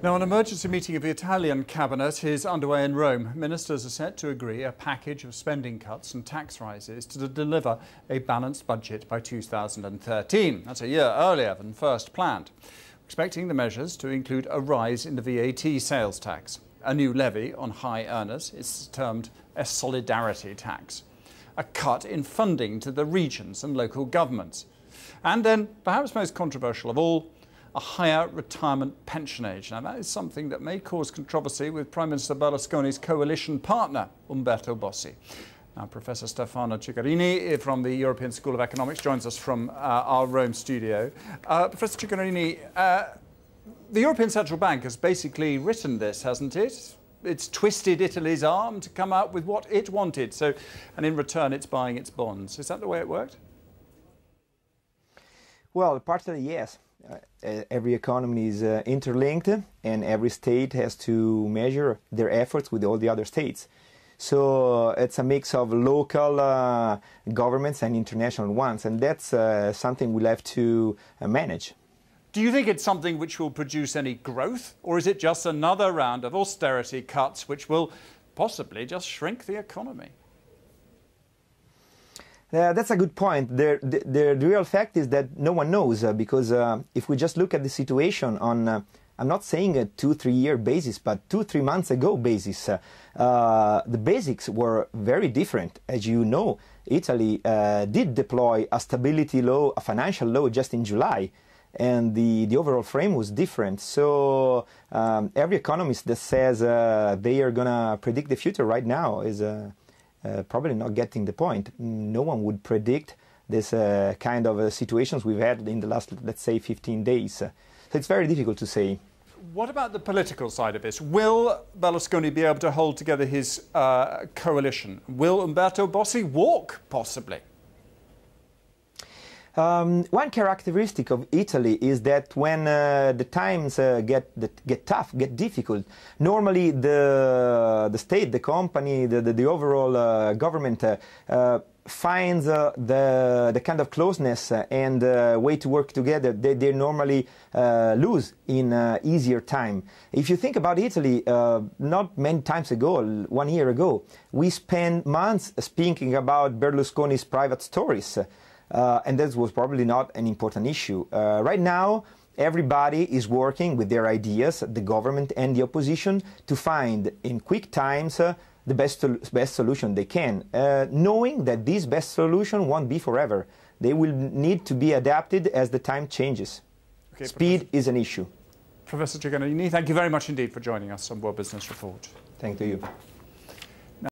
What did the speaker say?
Now, an emergency meeting of the Italian cabinet is underway in Rome. Ministers are set to agree a package of spending cuts and tax rises to deliver a balanced budget by 2013. That's a year earlier than first planned. We're expecting the measures to include a rise in the VAT sales tax. A new levy on high earners is termed a solidarity tax. A cut in funding to the regions and local governments. And then, perhaps most controversial of all, a higher retirement pension age. Now, that is something that may cause controversy with Prime Minister Berlusconi's coalition partner, Umberto Bossi. Now, Professor Stefano Cigarini from the European School of Economics joins us from our Rome studio. Professor Cigarini, the European Central Bank has basically written this, hasn't it? It's twisted Italy's arm to come out with what it wanted. So, and in return, it's buying its bonds. Is that the way it worked? Well, partly yes. Every economy is interlinked, and every state has to measure their efforts with all the other states. So it's a mix of local governments and international ones, and that's something we'll have to manage. Do you think it's something which will produce any growth, or is it just another round of austerity cuts which will possibly just shrink the economy? That's a good point. The real fact is that no one knows, because if we just look at the situation on, I'm not saying a 2-3 year basis, but 2-3 months ago basis, the basics were very different. As you know, Italy did deploy a stability law, a financial law, just in July, and the overall frame was different. So every economist that says they are going to predict the future right now is probably not getting the point. No one would predict this kind of situations we've had in the last, let's say, 15 days. So it's very difficult to say. What about the political side of this? Will Berlusconi be able to hold together his coalition? Will Umberto Bossi walk, possibly? One characteristic of Italy is that when the times get tough, get difficult, normally the state, the company, the overall government finds the kind of closeness and way to work together they normally lose in easier time. If you think about Italy, not many times ago, 1 year ago, we spent months speaking about Berlusconi's private stories. And that was probably not an important issue. Right now, everybody is working with their ideas, the government and the opposition, to find in quick times the best solution they can, knowing that this best solution won't be forever. They will need to be adapted as the time changes. Okay, Speed is an issue. Professor Cigarini, thank you very much indeed for joining us on World Business Report. Thank you.